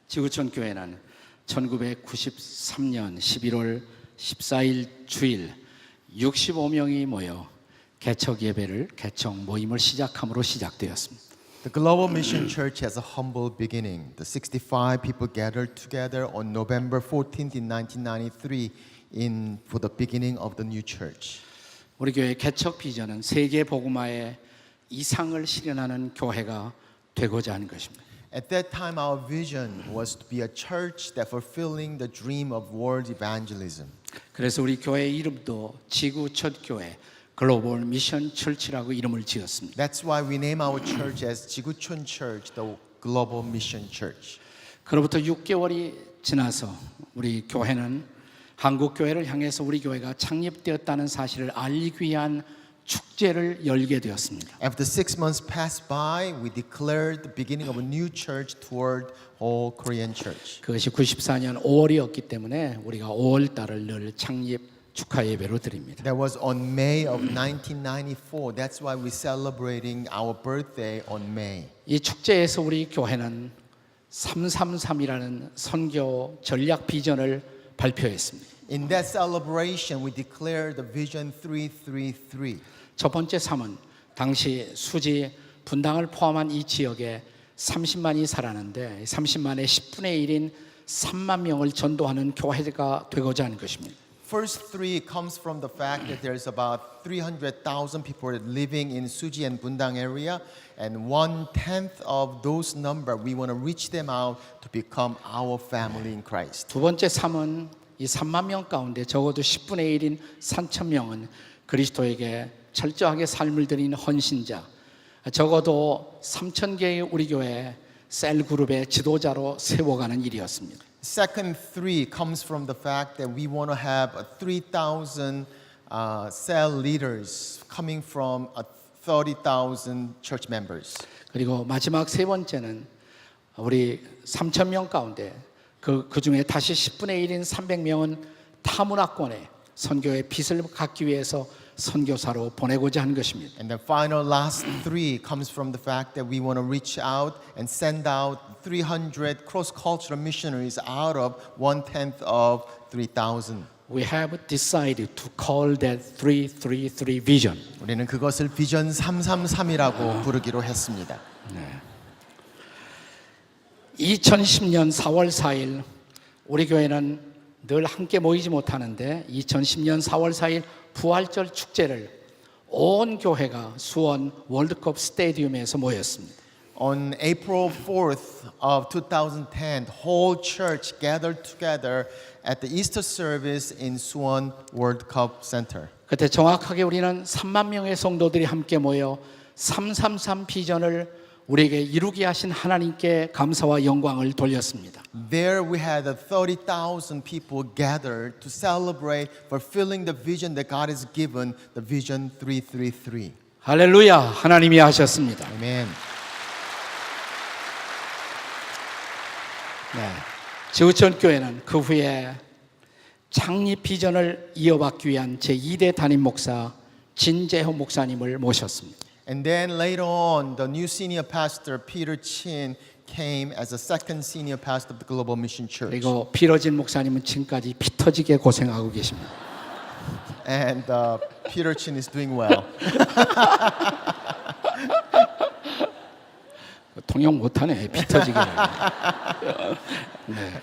지구촌 교회는 1993년 11월 14일 주일 65명이 모여 개척 예배를 개척 모임을 시작함으로 시작되었습니다. The Global Mission Church has a humble beginning. The 65 people gathered together on November 14th in 1993 for the beginning of the new church. 우리 교회 개척 비전은 세계 복음화의 이상을 실현하는 교회가 되고자 하는 것입니다. At that time, our vision was to be a church that fulfilling the dream of world evangelism. 그래서 우리 교회 이름도 지구 첫 교회 글로벌 미션 철치라고 이름을 지었습니다. That's why we name our church as 지구촌 Church, the Global Mission Church. 그로부터 6개월이 지나서 우리 교회는 한국 교회를 향해서 우리 교회가 창립되었다는 사실을 알리기 위한 축제를 열게 되었습니다. After 6 months passed by, we declared the beginning of a new church toward all Korean church. 그것이 94년 5월이었기 때문에 우리가 5월 달을 늘 창립 축하 예배로 드립니다. That was on May of 1994. That's why we're celebrating our birthday on May. 이 축제에서 우리 교회는 333이라는 선교 전략 비전을 발표했습니다. In that celebration, we declared the vision 333. 첫 번째 3은 당시 수지 분당을 포함한 이 지역에 30만이 살았는데 30만의 10분의 1인 3만 명을 전도하는 교회가 되고자 하는 것입니다. First three comes from the fact that there's about 300,000 people living in Suji and Bundang area, and 1/10 of those number we want to reach them out to become our family in Christ. 두 번째 3은 이 3만 명 가운데 적어도 10분의 1인 3천 명은 그리스도에게 철저하게 삶을 드린 헌신자, 적어도 3천 개의 우리 교회 셀 그룹의 지도자로 세워가는 일이었습니다. Second three comes from the fact that we want to have 3,000 cell leaders coming from 30,000 church members. 그리고 마지막 세 번째는 우리 3천 명 가운데 그 중에 다시 10분의 1인 300명은 타문화권에 선교의 빛을 갖기 위해서 선교사로 보내고자 하는 것입니다. And the final last three comes from the fact that we want to reach out and send out 300 cross-cultural missionaries out of 1/10 of 3,000. We have decided to call that 333 vision. 우리는 그것을 비전 333이라고 부르기로 했습니다. 2010년 4월 4일 우리 교회는 늘 함께 모이지 못하는데 2010년 4월 4일 부활절 축제를 온 교회가 수원 월드컵 스테디움에서 모였습니다. On April 4th of 2010, the whole church gathered together at the Easter service in Suwon World Cup Center. 그때 정확하게 우리는 3만 명의 성도들이 함께 모여 333 비전을 우리에게 이루게 하신 하나님께 감사와 영광을 돌렸습니다. There we had 30,000 people gathered to celebrate fulfilling the vision that God has given, the vision 333. 할렐루야, 하나님이 하셨습니다. Amen. 네, 지구촌 교회는 그 후에 창립 비전을 이어받기 위한 제2대 담임 목사 진재호 목사님을 모셨습니다. And then later on, the new senior pastor, Peter Chin, came as a second senior pastor of the Global Mission Church. 그리고 피러진 목사님은 지금까지 피 터지게 고생하고 계십니다. And Peter Chin is doing well. 통역 못하네, 피 터지게. 네.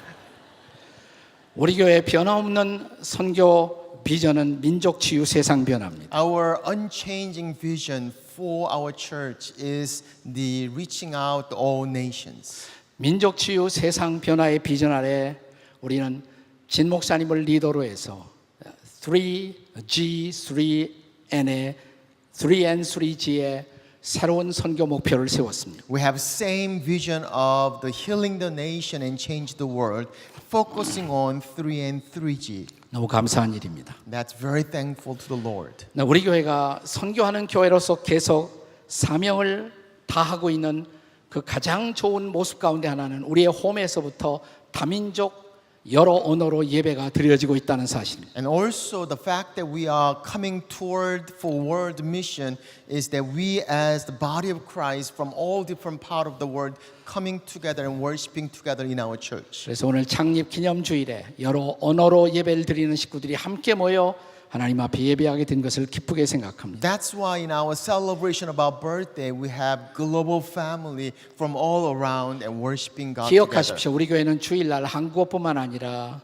우리 교회 변함없는 선교 비전은 민족 치유 세상 변화입니다. Our unchanging vision for our church is the reaching out to all nations. 민족 치유 세상 변화의 비전 아래 우리는 진 목사님을 리더로 해서 3G, 3N의 3N3G의 새로운 선교 목표를 세웠습니다. We have same vision of the healing the nation and change the world, focusing on 3N, 3G. 너무 감사한 일입니다. That's very thankful to the Lord. 우리 교회가 선교하는 교회로서 계속 사명을 다하고 있는 그 가장 좋은 모습 가운데 하나는 우리의 홈에서부터 다민족 여러 언어로 예배가 드려지고 있다는 사실입니다. And also the fact that we are coming toward for world mission is that we as the body of Christ from all different part of the world coming together and worshiping together in our church. 그래서 오늘 창립 기념 주일에 여러 언어로 예배를 드리는 식구들이 함께 모여 하나님 앞에 예배하게 된 것을 기쁘게 생각합니다. That's why in our celebration of our birthday we have global family from all around and worshiping God together. 기억하십시오. 우리 교회는 주일날 한국어뿐만 아니라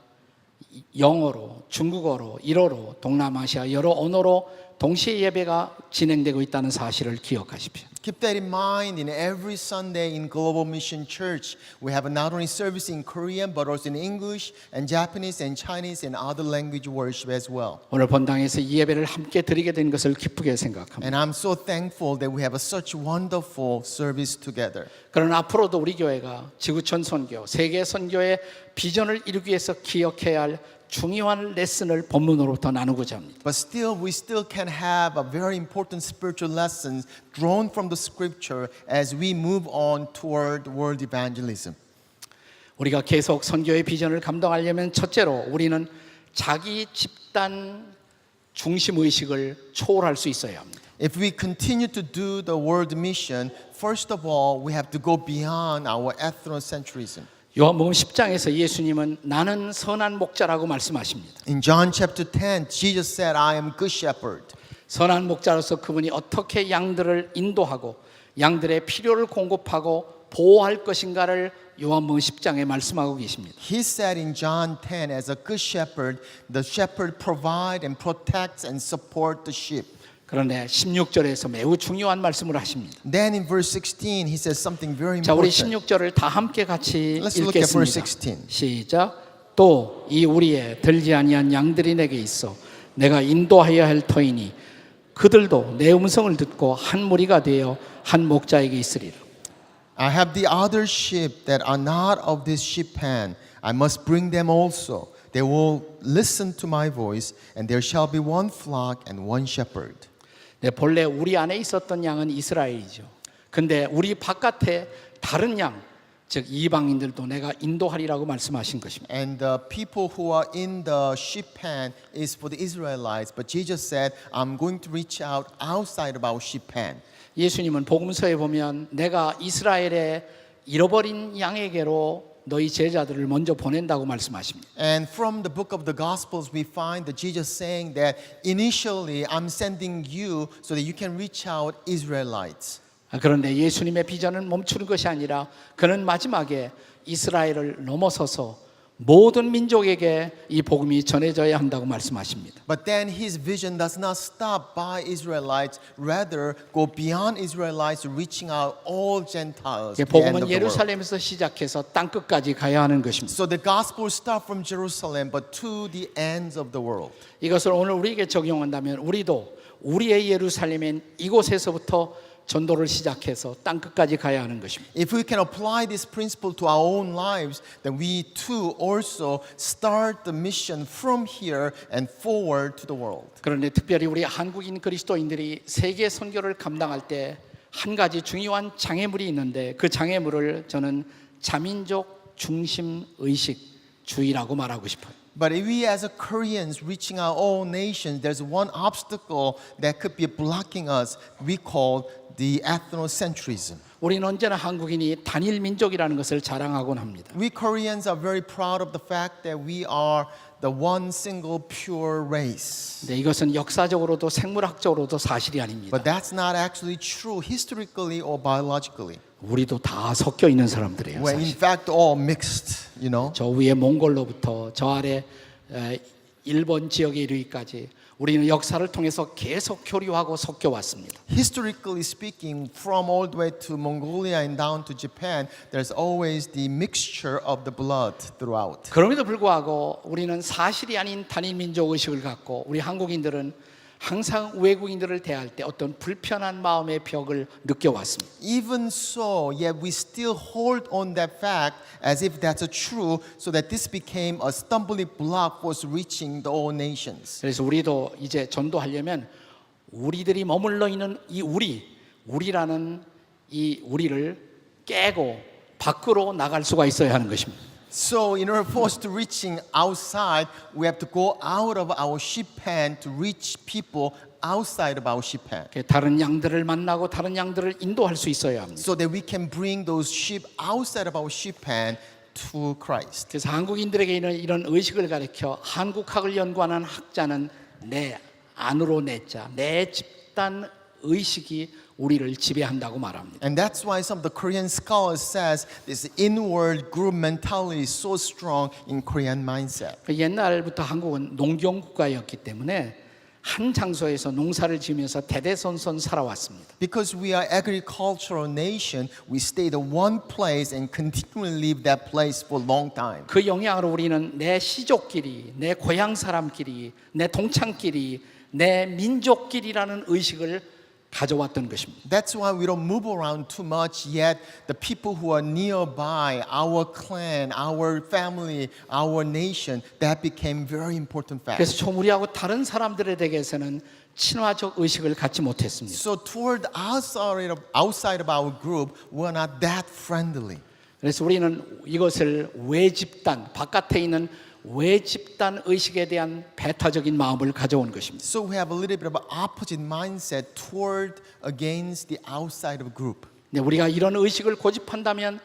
영어로, 중국어로, 일어로, 동남아시아 여러 언어로 동시에 예배가 진행되고 있다는 사실을 기억하십시오. Keep that in mind. In every Sunday in Global Mission Church, we have not only service in Korean, but also in English and Japanese and Chinese and other language worship as well. 오늘 본당에서 이 예배를 함께 드리게 된 것을 기쁘게 생각합니다. And I'm so thankful that we have such wonderful service together. 그러나 앞으로도 우리 교회가 지구촌 선교, 세계 선교의 비전을 이루기 위해서 기억해야 할 중요한 레슨을 본문으로부터 나누고자 합니다. But still, we still can have a very important spiritual lessons drawn from the scripture as we move on toward world evangelism. 우리가 계속 선교의 비전을 감당하려면 첫째로 우리는 자기 집단 중심 의식을 초월할 수 있어야 합니다. If we continue to do the world mission, first of all, we have to go beyond our ethnocentrism. 요한복음 10장에서 예수님은 나는 선한 목자라고 말씀하십니다. In John chapter 10, Jesus said, I am good shepherd. 선한 목자로서 그분이 어떻게 양들을 인도하고 양들의 필요를 공급하고 보호할 것인가를 요한복음 10장에 말씀하고 계십니다. He said in John 10, as a good shepherd, the shepherd provide and protects and support the sheep. 그런데 16절에서 매우 중요한 말씀을 하십니다. Then in verse 16, he says something very 자, 우리 important. 16절을 다 함께 같이 Let's look at verse 읽겠습니다. 16. 시작. 또 이 우리의 들지 아니한 양들이 내게 있어 내가 인도하여야 할 터이니 그들도 내 음성을 듣고 한 무리가 되어 한 목자에게 있으리라. I have the other sheep that are not of this sheep pen. I must bring them also. They will listen to my voice, and there shall be one flock and one shepherd. 네, 본래 우리 안에 있었던 양은 이스라엘이죠. 근데 우리 바깥에 다른 양, 즉 이방인들도 내가 인도하리라고 말씀하신 것입니다. And the people who are in the sheep pen is for the Israelites. But Jesus said, I'm going to reach out outside of our sheep pen. 예수님은 복음서에 보면 내가 이스라엘의 잃어버린 양에게로 너희 제자들을 먼저 보낸다고 말씀하십니다. And from the book of the Gospels, we find that Jesus saying that initially I'm sending you so that you can reach out Israelites. 그런데 예수님의 비전은 멈추는 것이 아니라 그는 마지막에 이스라엘을 넘어서서 모든 민족에게 이 복음이 전해져야 한다고 말씀하십니다. But then his vision does not stop by Israelites, rather go beyond Israelites, reaching out all Gentiles. to the end 복음은 of the world. 예루살렘에서 시작해서 땅 끝까지 가야 하는 것입니다. So the gospel start from Jerusalem, but to the ends of the world. 이것을 오늘 우리에게 적용한다면 우리도 우리의 예루살렘인 이곳에서부터 전도를 시작해서 땅 끝까지 가야 하는 것입니다. If we can apply this principle to our own lives, then we too also start the mission from here and forward to the world. 그런데 특별히 우리 한국인 그리스도인들이 세계 선교를 감당할 때 한 가지 중요한 장애물이 있는데 그 장애물을 저는 자민족 중심 의식주의라고 말하고 싶어요. But if we as a Koreans reaching our own nations, there's one obstacle that could be blocking us. We call the ethnocentrism. 우리는 언제나 한국인이 단일 민족이라는 것을 자랑하곤 합니다. We Koreans are very proud of the fact that we are the one single pure race. 근데 이것은 역사적으로도 생물학적으로도 사실이 아닙니다. But that's not actually true historically or biologically. 우리도 다 섞여 있는 사람들이에요. We're in 사실. fact all mixed, you know. 저 위에 몽골로부터 저 아래 일본 지역에 이르기까지 우리는 역사를 통해서 계속 교류하고 섞여 왔습니다. Historically speaking, from all the way to Mongolia and down to Japan, there's always the mixture of the blood throughout. 그럼에도 불구하고 우리는 사실이 아닌 단일 민족 의식을 갖고 우리 한국인들은 항상 외국인들을 대할 때 어떤 불편한 마음의 벽을 느껴왔습니다. Even so, yet we still hold on that fact as if that's true, so that this became a stumbling block for us reaching the all nations. 그래서 우리도 이제 전도하려면 우리들이 머물러 있는 이 우리라는 이 우리를 깨고 밖으로 나갈 수가 있어야 하는 것입니다. So in order for us to reaching outside, we have to go out of our sheep pen to reach people outside of our sheep pen. 다른 양들을 만나고 다른 양들을 인도할 수 있어야 합니다. So that we can bring those sheep outside of our sheep pen to Christ. 그래서 한국인들에게 이런 의식을 가르쳐 한국학을 연구하는 학자는 내 안으로 내자, 내 집단 의식이 우리를 지배한다고 말합니다. And that's why some of the Korean scholars says this inward group mentality is so strong in Korean mindset. 옛날부터 한국은 농경 국가였기 때문에 한 장소에서 농사를 지으면서 대대손손 살아왔습니다. Because we are agricultural nation, we stayed in one place and continually live that place for a long time. 그 영향으로 우리는 내 시족끼리, 내 고향 사람끼리, 내 동창끼리, 내 민족끼리라는 의식을 가져왔던 것입니다. That's why we don't move around too much, yet the people who are nearby, our clan, our family, our nation, that became very important fact. 그래서 좀 우리하고 다른 사람들에 대해서는 친화적 의식을 갖지 못했습니다. So toward outside of our group, we're not that friendly. 그래서 우리는 이것을 외집단, 바깥에 있는 외집단 의식에 대한 배타적인 마음을 가져온 것입니다. So we have a little bit of an opposite mindset toward against the outside of group. 네, 우리가 이런 의식을 고집한다면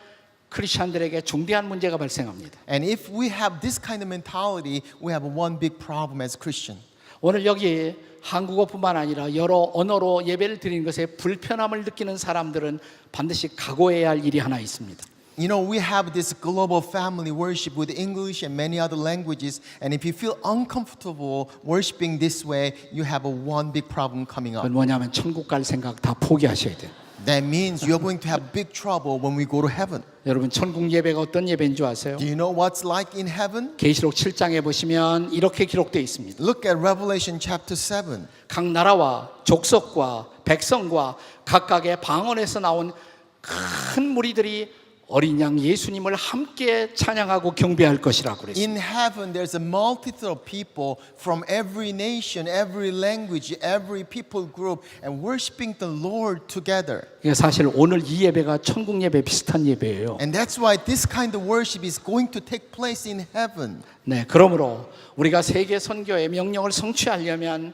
크리스천들에게 중대한 문제가 발생합니다. And if we have this kind of mentality, we have one big problem as Christian. 오늘 여기 한국어뿐만 아니라 여러 언어로 예배를 드리는 것에 불편함을 느끼는 사람들은 반드시 각오해야 할 일이 하나 있습니다. You know, we have this global family worship with English and many other languages. And if you feel uncomfortable worshiping this way, you have a one big problem coming up. 그건 뭐냐면 천국 갈 생각 다 포기하셔야 돼요. That means you're going to have big trouble when we go to heaven. 여러분 천국 예배가 어떤 예배인 줄 아세요? Do you know what's like in heaven? 계시록 7장에 보시면 이렇게 기록되어 있습니다. Look at Revelation chapter 7. 각 나라와 족속과 백성과 각각의 방언에서 나온 큰 무리들이 어린 양 예수님을 함께 찬양하고 경배할 것이라고 그랬어요. In heaven, there's a multitude of people from every nation, every language, every people group, and worshiping the Lord together. 사실 오늘 이 예배가 천국 예배 비슷한 예배예요. And that's why this kind of worship is going to take place in heaven. 네, 그러므로 우리가 세계 선교의 명령을 성취하려면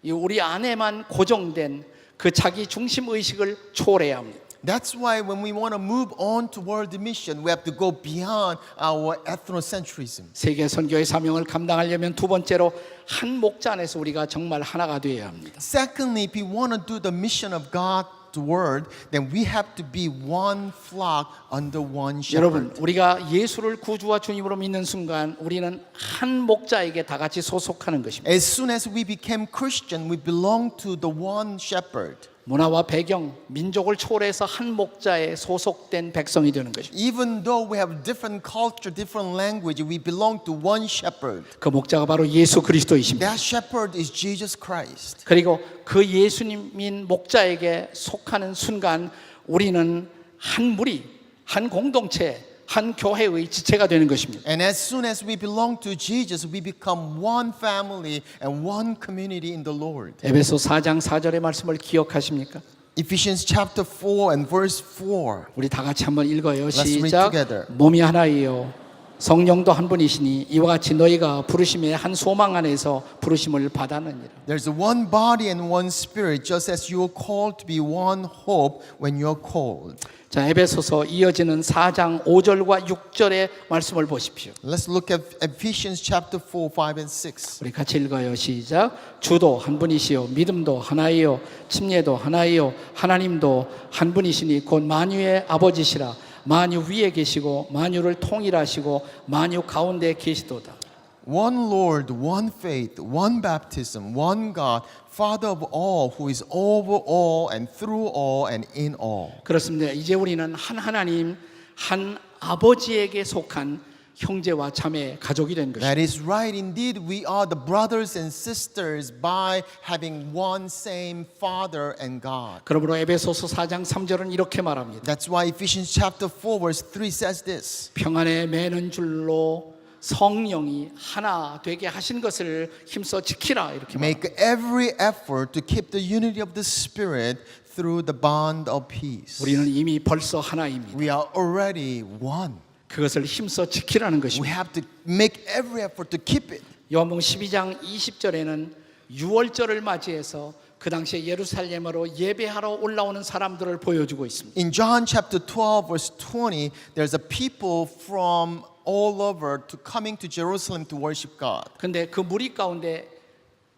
우리 안에만 고정된 그 자기 중심 의식을 초월해야 합니다. That's why when we want to move on toward the mission, we have to go beyond our ethnocentrism. 세계 선교의 사명을 감당하려면 두 번째로 한 목자 안에서 우리가 정말 하나가 되어야 합니다. Secondly, if we want to do the mission of God's word, then we have to be one flock under one shepherd. 여러분, 우리가 예수를 구주와 주님으로 믿는 순간 우리는 한 목자에게 다 같이 소속하는 것입니다. As soon as we became Christian, we belong to the one shepherd. 문화와 배경, 민족을 초월해서 한 목자에 소속된 백성이 되는 것입니다. Even though we have different culture, different language, we belong to one shepherd. 그 목자가 바로 예수 그리스도이십니다. That shepherd is Jesus Christ. 그리고 그 예수님인 목자에게 속하는 순간 우리는 한 무리, 한 공동체, 한 교회의 지체가 되는 것입니다. And as soon as we belong to Jesus, we become one family and one community in the Lord. 에베소 4장 4절의 말씀을 기억하십니까? Ephesians chapter 4 and verse 4. 우리 다 같이 한번 읽어요. Let's read 시작. together. 몸이 하나이요 성령도 한 분이시니 이와 같이 너희가 부르심의 한 소망 안에서 부르심을 받았느니라. There's one body and one spirit, just as you are called to be one hope when you are called. 자, 에베소서 이어지는 4장 5절과 6절의 말씀을 보십시오. Let's look at Ephesians chapter 4, 5 and 6. 우리 같이 읽어요. 시작. 주도 한 분이시요 믿음도 하나이요 침례도 하나이요 하나님도 한 분이시니 곧 만유의 아버지시라. 만유 위에 계시고 만유를 통일하시고 만유 가운데 계시도다. One Lord, one faith, one baptism, one God, Father of all, who is over all and through all and in all. 그렇습니다. 이제 우리는 한 하나님, 한 아버지에게 속한 형제와 자매 가족이 된 것입니다. That is right. Indeed, we are the brothers and sisters by having one same Father and God. 그러므로 에베소서 4장 3절은 이렇게 말합니다. That's why Ephesians chapter 4 verse 3 says this. 평안에 매는 줄로 성령이 하나 되게 하신 것을 힘써 지키라 이렇게 말합니다. Make every effort to keep the unity of the Spirit through the bond of peace. 우리는 이미 벌써 하나입니다. We are already one. 그것을 힘써 지키라는 We 것입니다. have to make every effort to keep it. 요한복음 12장 20절에는 유월절을 맞이해서 그 당시에 예루살렘으로 예배하러 올라오는 사람들을 보여주고 있습니다. In John chapter 12 verse 20, there's a people from all over to coming to Jerusalem to worship God. 근데 그 무리 가운데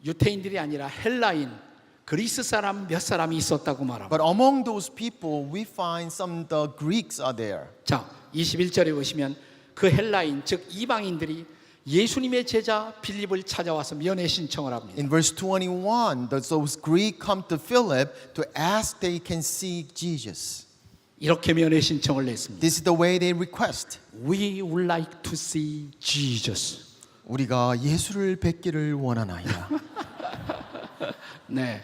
유태인들이 아니라 헬라인, 그리스 사람 몇 사람이 있었다고 말합니다. But among those people, we find some the Greeks are there. 자, 21절에 보시면 그 헬라인, 즉 이방인들이 예수님의 제자 빌립을 찾아와서 면회 신청을 합니다. In verse 21, those Greeks come to Philip to ask they can see Jesus. 이렇게 면회 신청을 냈습니다. This is the way they request. We would like to see Jesus. 우리가 예수를 뵙기를 원하나이다. 네,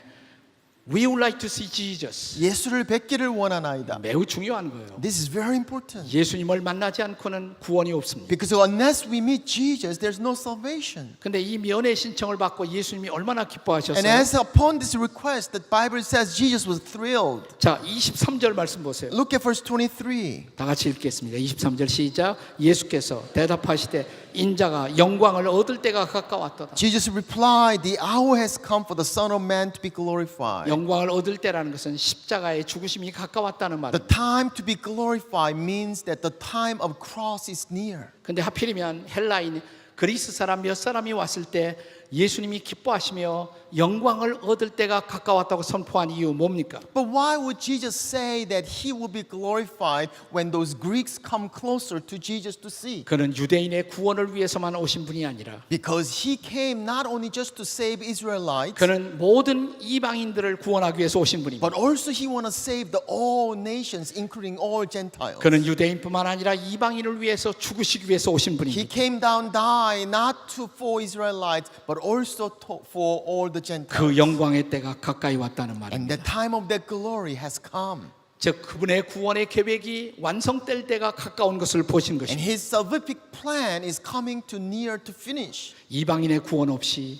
we would like to see Jesus. 예수를 뵙기를 원하나이다. 매우 중요한 거예요. This is very important. 예수님을 만나지 않고는 구원이 없습니다. Because unless we meet Jesus, there's no salvation. 근데 이 면회 신청을 받고 예수님이 얼마나 And 기뻐하셨어요? as upon this request, the Bible says Jesus was thrilled. 자, 23절 말씀 보세요. Look at verse 23. 다 같이 읽겠습니다. 23절 시작. 예수께서 대답하시되 인자가 영광을 얻을 때가 가까웠도다. Jesus replied, "The hour has come for the Son of Man to be glorified." 영광을 얻을 때라는 것은 십자가의 죽으심이 가까웠다는 The 말입니다. time to be glorified means that the time of cross is near. 근데 하필이면 헬라인 그리스 사람 몇 사람이 왔을 때 예수님이 기뻐하시며 영광을 얻을 때가 가까웠다고 선포한 이유 뭡니까? But why would Jesus say that he will be glorified when those Greeks come closer to Jesus to see? 그는 유대인의 구원을 위해서만 오신 분이 아니라 Because he came not only just to save Israelites, 그는 모든 이방인들을 구원하기 위해서 오신 분입니다. but also he want to save the all nations, including all Gentiles. 그는 유대인뿐만 아니라 이방인을 위해서 죽으시기 위해서 오신 He 분입니다. came down die not for Israelites, but also for all the Gentiles. 그 영광의 때가 가까이 왔다는 And 말입니다. the time of that glory has come. 즉 그분의 구원의 계획이 완성될 때가 가까운 것을 보신 And 것입니다. his salvific plan is coming to near to finish. 이방인의 구원 없이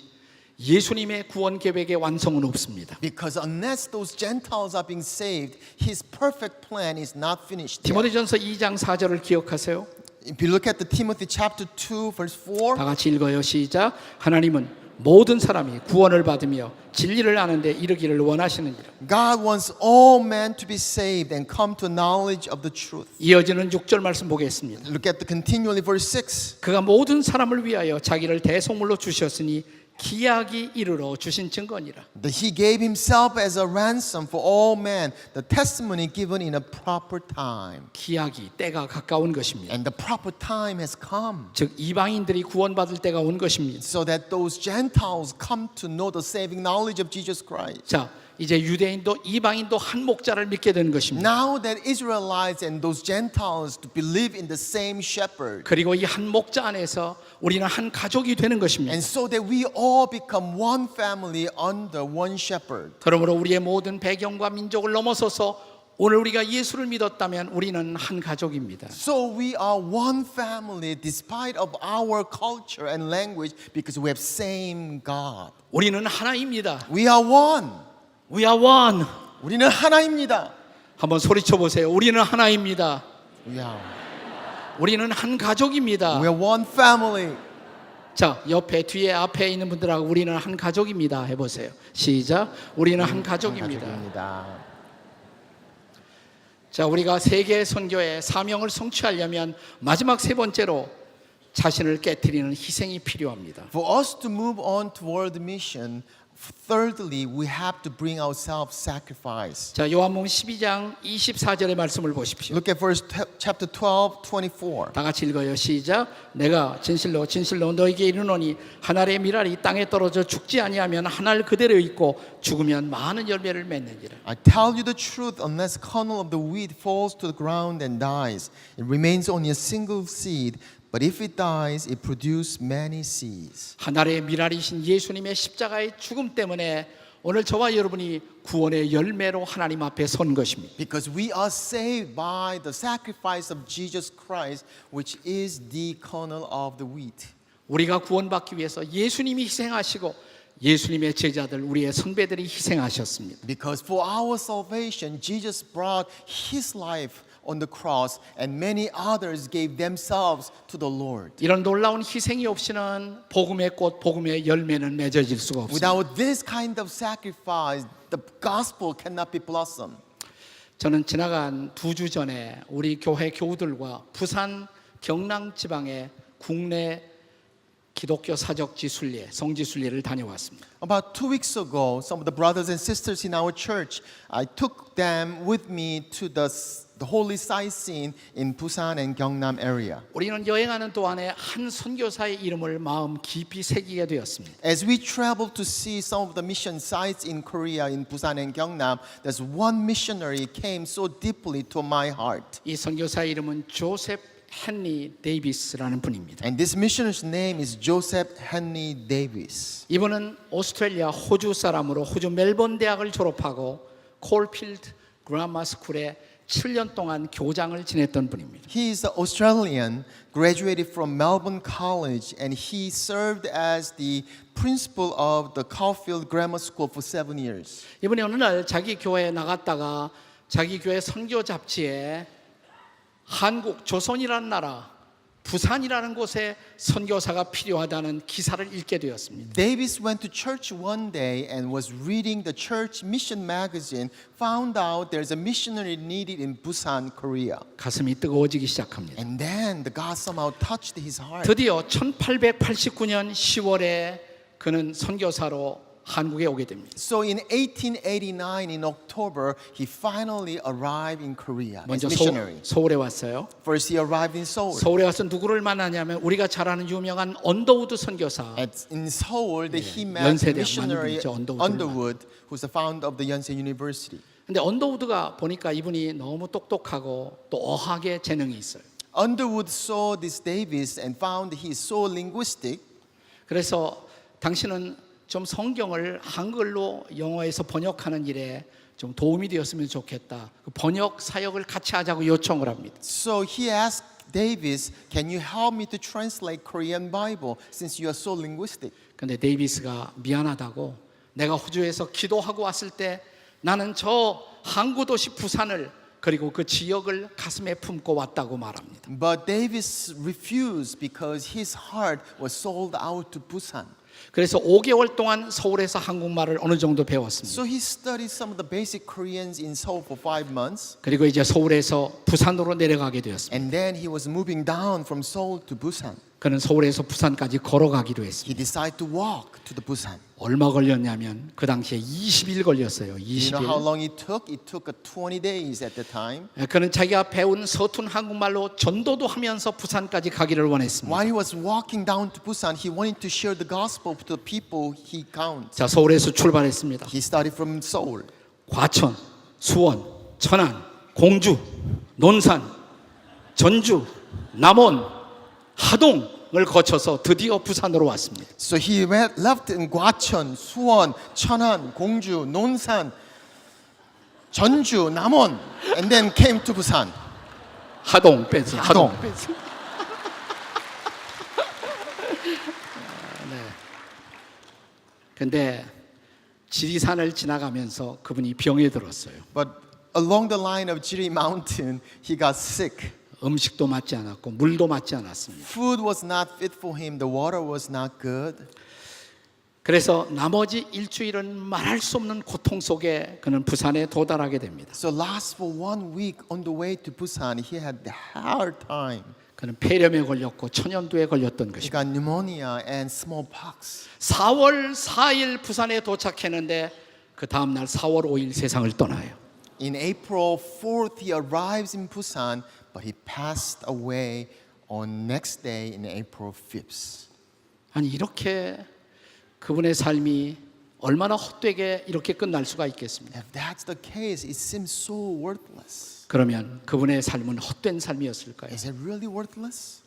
예수님의 구원 계획의 완성은 없습니다. Because unless those Gentiles are being saved, his perfect plan is not finished. yet. 디모데전서 2장 4절을 기억하세요? If you look at the Timothy chapter 2 verse 4, 다 같이 읽어요. 시작. 하나님은 모든 사람이 구원을 받으며 진리를 아는데 이르기를 원하시느니라. God wants all men to be saved and come to knowledge of the truth. 이어지는 6절 말씀 보겠습니다. Look at the continually verse 6. 그가 모든 사람을 위하여 자기를 대속물로 주셨으니 기약이 이르러 주신 증거니라. That he gave himself as a ransom for all men, the testimony given in a proper time. 기약이 때가 가까운 것입니다. And the proper time has come. 즉 이방인들이 구원받을 때가 온 것입니다. So that those Gentiles come to know the saving knowledge of Jesus Christ. 자, 이제 유대인도 이방인도 한 목자를 믿게 되는 것입니다. Now that Israelites and those Gentiles to believe in the same shepherd. 그리고 이 한 목자 안에서 우리는 한 가족이 되는 것입니다. And so that we all become one family under one shepherd. 그러므로 우리의 모든 배경과 민족을 넘어서서 오늘 우리가 예수를 믿었다면 우리는 한 가족입니다. So we are one family despite of our culture and language because we have same God. 우리는 하나입니다. We are one. We are one. 우리는 하나입니다. 한번 소리쳐 보세요. 우리는 하나입니다. We are 우리는 한 가족입니다. one family. 자, 옆에 뒤에 앞에 있는 분들하고 우리는 한 가족입니다. 해보세요. 시작. 우리는 한 가족입니다. 가족입니다. 자, 우리가 세계 선교의 사명을 성취하려면 마지막 세 번째로 자신을 깨트리는 희생이 필요합니다. For us to move on toward the mission, thirdly, we have to bring our self-sacrifice. 자, 요한복음 12장 24절의 말씀을 보십시오. Look at verse chapter 12, 24. 다 같이 읽어요. 시작. 내가 진실로 진실로 너에게 이르노니 한 알의 밀알이 땅에 떨어져 죽지 아니하면 한 알 그대로 있고 죽으면 많은 열매를 맺느니라. I tell you the truth, unless a kernel of the wheat falls to the ground and dies, it remains only a single seed. But if it dies, it produces many seeds. 한 알의 밀알이신 예수님의 십자가의 죽음 때문에 오늘 저와 여러분이 구원의 열매로 하나님 앞에 선 것입니다. Because we are saved by the sacrifice of Jesus Christ, which is the kernel of the wheat. 우리가 구원받기 위해서 예수님이 희생하시고 예수님의 제자들 우리의 선배들이 희생하셨습니다. Because for our salvation, Jesus brought His life on the cross, and many others gave themselves to the Lord. 이런 놀라운 희생이 없이는 복음의 꽃, 복음의 열매는 맺어질 수가 없습니다. Without this kind of sacrifice, the gospel cannot be blossomed. 저는 지나간 2주 전에 우리 교회 교우들과 부산 경남 지방의 국내 기독교 사적지 순례, 성지 순례를 다녀왔습니다. About 2 weeks ago, some of the brothers and sisters in our church, I took them with me to the holy sightseeing in Busan and Gyeongnam area. 우리는 여행하는 동안에 한 선교사의 이름을 마음 깊이 새기게 되었습니다. As we traveled to see some of the mission sites in Korea, in Busan and Gyeongnam, there's one missionary came so deeply to my heart. 이 선교사의 이름은 조셉 헨리 데이비스라는 분입니다. And this missionary's name is Joseph Henry Davis. 이분은 오스트레일리아 호주 사람으로 호주 멜번 대학을 졸업하고 콜필드 그라마 스쿨에 7년 동안 교장을 지냈던 분입니다. He is an Australian, graduated from Melbourne College, and he served as the principal of the Caulfield Grammar School for 7 years. 이분이 어느 날 자기 교회에 나갔다가 자기 교회 선교 잡지에 한국 조선이라는 나라 부산이라는 곳에 선교사가 필요하다는 기사를 읽게 되었습니다. Davis went to church one day and was reading the church mission magazine, found out there's a missionary needed in Busan, Korea. 가슴이 뜨거워지기 시작합니다. And then the God somehow touched his heart. 드디어 1889년 10월에 그는 선교사로 한국에 오게 됩니다. So in 1889, in October, he finally arrived in Korea as 먼저 missionary. 서울에 왔어요. First, he arrived in Seoul. 서울에 와서 누구를 만나냐면 우리가 잘 아는 유명한 언더우드 선교사. In Seoul, he met 연세대학 missionary 만든 분이죠, Underwood, who's the founder of the Yonsei University. 근데 언더우드가 보니까 이분이 너무 똑똑하고 또 어학의 재능이 있어요. Underwood saw this Davis and found he is so linguistic. 그래서 당신은 좀 성경을 한글로 영어에서 번역하는 일에 좀 도움이 되었으면 좋겠다. 그 번역 사역을 같이 하자고 요청을 합니다. So he asked Davis, "Can you help me to translate Korean Bible since you are so linguistic?" 근데 데이비스가 미안하다고 내가 호주에서 기도하고 왔을 때 나는 저 항구 도시 부산을 그리고 그 지역을 가슴에 품고 왔다고 말합니다. But Davis refused because his heart was sold out to Busan. 그래서 5개월 동안 서울에서 한국말을 어느 정도 배웠습니다. So he studied some of the basic Koreans in Seoul for 5 months. 그리고 이제 서울에서 부산으로 내려가게 되었습니다. And then he was moving down from Seoul to Busan. 그는 서울에서 부산까지 걸어가기로 했습니다. He decided to walk to the Busan. 얼마 걸렸냐면 그 당시에 20일 걸렸어요. You know how 20일. long it took? It took 20 days at the time. 그는 자기가 배운 서툰 한국말로 전도도 하면서 부산까지 가기를 원했습니다. While he was walking down to Busan, he wanted to share the gospel to the people he counts. 자, 서울에서 출발했습니다. He started from Seoul. 과천, 수원, 천안, 공주, 논산, 전주, 남원, 하동을 거쳐서 드디어 부산으로 왔습니다. So he left in Gwacheon, Suwon, Cheonan, Gongju, Nonsan, Jeonju, Namon, and then came to Busan. 하동 뺐어. 하동 하동. 뺐어. 네. 근데 지리산을 지나가면서 그분이 병에 들었어요. But along the line of Jiri Mountain, he got sick. 음식도 맞지 않았고 물도 맞지 않았습니다. Food was not fit for him. The water was not good. 그래서 나머지 일주일은 말할 수 없는 고통 속에 그는 부산에 도달하게 됩니다. So last for 1 week on the way to Busan, he had a hard time. 그는 폐렴에 걸렸고 천연두에 걸렸던 He 것입니다. got pneumonia and smallpox. 4월 4일 부산에 도착했는데 그 다음 날 4월 5일 세상을 떠나요. In April 4th, he arrives in Busan, but he passed away on next day in April 5th. 아니 이렇게 그분의 삶이 얼마나 헛되게 이렇게 끝날 수가 있겠습니까? If that's the case, it seems so worthless. 그러면 그분의 삶은 헛된 삶이었을까요? Is it really worthless?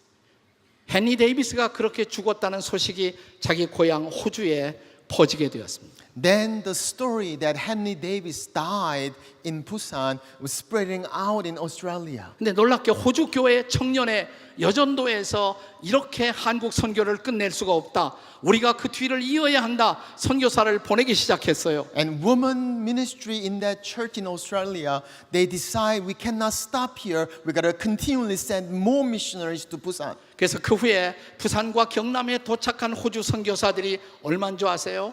헨리 데이비스가 그렇게 죽었다는 소식이 자기 고향 호주에 퍼지게 되었습니다. Then the story that Henry Davis died in Busan was spreading out in Australia. 근데 놀랍게 호주 교회 청년의 여전도에서 이렇게 한국 선교를 끝낼 수가 없다. 우리가 그 뒤를 이어야 한다. 선교사를 보내기 시작했어요. And women ministry in that church in Australia, they decide we cannot stop here. We gotta continually send more missionaries to Busan. 그래서 그 후에 부산과 경남에 도착한 호주 선교사들이 얼마인 줄 아세요?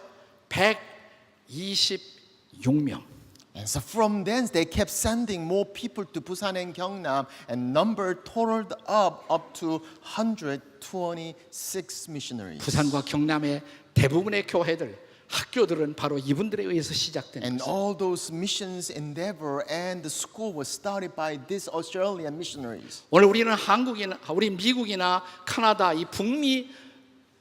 126명. And so from thence they kept sending more people to Busan and Gyeongnam, and number totaled up to 126 missionaries. 부산과 경남의 대부분의 교회들, 학교들은 바로 이분들에 의해서 시작된 And 것입니다. all those missions endeavor and the school was started by these Australian missionaries. 오늘 우리는 한국이나 우리 미국이나 카나다 이 북미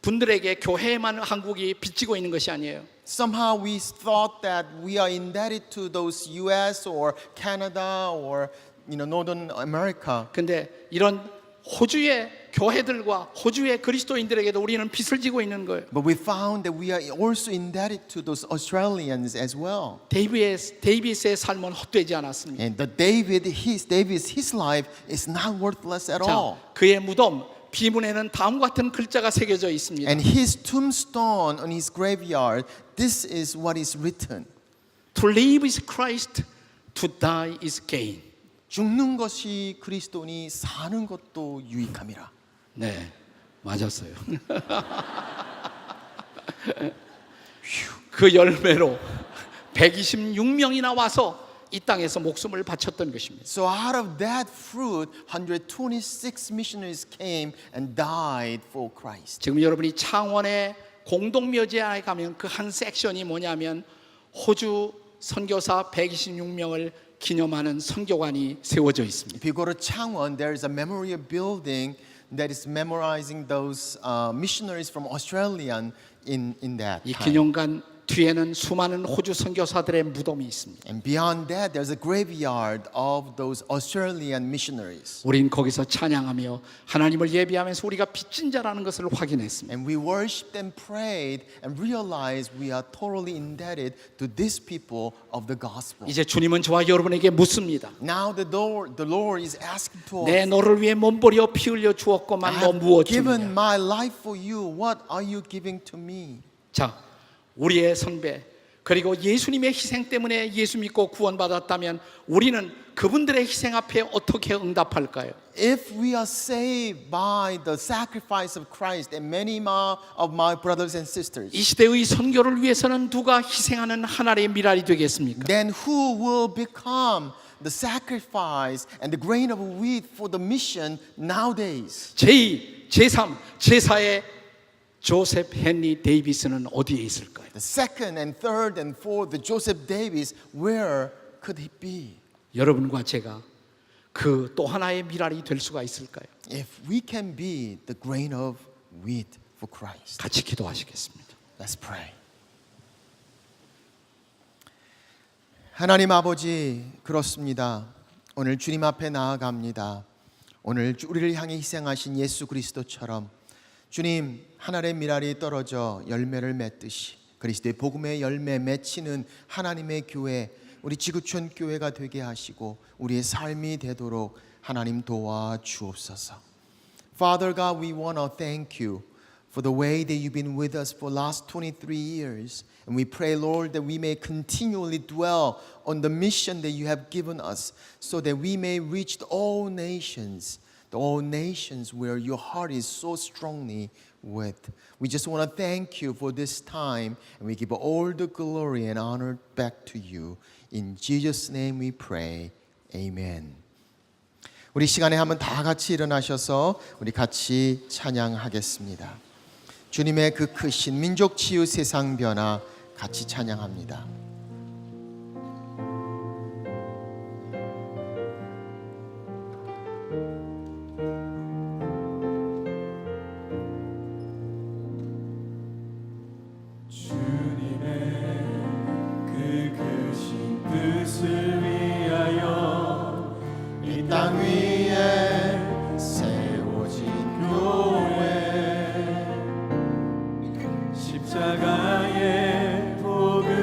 분들에게 교회만 한국이 빚지고 있는 것이 아니에요. Somehow we thought that we are indebted to those U.S. or Canada or Northern America. 근데 이런 호주의 교회들과 호주의 그리스도인들에게도 우리는 빚을 지고 있는 거예요. But we found that we are also indebted to those Australians as well. 데이비스의 삶은 헛되지 않았습니다. And his life is not worthless at all. 자, 그의 무덤 비문에는 다음과 같은 글자가 새겨져 있습니다. And his tombstone on his graveyard, this is what is written. To live is Christ, to die is gain. 죽는 것이 그리스도니 사는 것도 유익함이라. 네, 맞았어요. 그 열매로 126명이나 와서 이 땅에서 목숨을 바쳤던 것입니다. So out of that fruit, 126 missionaries came and died for Christ. 지금 여러분이 창원의 공동묘지에 가면 그 한 섹션이 뭐냐면 호주 선교사 126명을 기념하는 선교관이 세워져 있습니다. If you go to Changwon, there is a memorial building that is memorizing those missionaries from Australia in that 이 time. 기념관 뒤에는 수많은 호주 선교사들의 무덤이 있습니다. And beyond that, there's a graveyard of those Australian missionaries. 우린 거기서 찬양하며 하나님을 예배하면서 우리가 빚진 자라는 것을 확인했습니다. And we worshipped and prayed and realized we are totally indebted to these people of the gospel. 이제 주님은 저와 여러분에게 묻습니다. Now the Lord is asking to 내 us, 너를 위해 몸버려 피 흘려 주었건만 I 너 have 무엇 given 주느냐. my life for you. What are you giving to me? 자, 우리의 선배 그리고 예수님의 희생 때문에 예수 믿고 구원받았다면 우리는 그분들의 희생 앞에 어떻게 응답할까요? If we are saved by the sacrifice of Christ, and many of my brothers and sisters, 이 시대의 선교를 위해서는 누가 희생하는 하나님의 미랄이 되겠습니까? then who will become the sacrifice and the grain of wheat for the mission nowadays? 제2, 제3, 제4의 조셉 헨리 데이비스는 어디에 있을까요? The second and third and fourth, the Joseph Davis, where could he be? 여러분과 제가 그 또 하나의 미랄이 될 수가 있을까요? If we can be the grain of wheat for Christ. 같이 기도하시겠습니다. Let's pray. 하나님 아버지, 그렇습니다. 오늘 주님 앞에 나아갑니다. 오늘 우리를 향해 희생하신 예수 그리스도처럼 주님, 하늘의 미랄이 떨어져 열매를 맺듯이 그리스도의 복음의 열매 맺히는 하나님의 교회, 우리 지구촌 교회가 되게 하시고 우리의 삶이 되도록 하나님 도와 주옵소서. Father God, we want to thank you for the way that you've been with us for the last 23 years. And we pray, Lord, that we may continually dwell on the mission that you have given us so that we may reach all nations where your heart is so strongly with. We just want to thank you for this time, and we give all the glory and honor back to you. In Jesus' name we pray. Amen. 우리 시간에 한번 다 같이 일어나셔서 우리 같이 찬양하겠습니다. 주님의 그 크신 민족 치유 세상 변화 같이 찬양합니다. 땅 위에 세워진 교회 십자가의 복음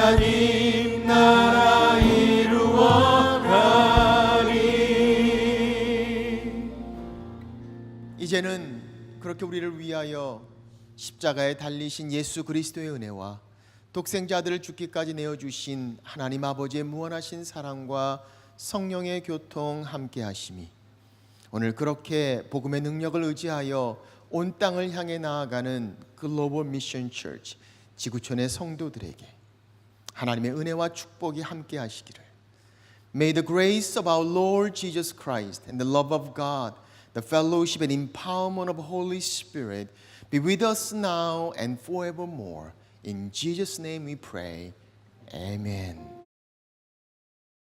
하나님 나라 이루어가리. 이제는 그렇게 우리를 위하여 십자가에 달리신 예수 그리스도의 은혜와 독생자 아들을 죽기까지 내어주신 하나님 아버지의 무한하신 사랑과 성령의 교통 함께 하심이 오늘 그렇게 복음의 능력을 의지하여 온 땅을 향해 나아가는 글로벌 미션 처치 지구촌의 성도들에게 하나님의 은혜와 축복이 함께 하시기를. May the grace of our Lord Jesus Christ and the love of God, the fellowship and empowerment of Holy Spirit be with us now and forevermore. In Jesus' name we pray. Amen.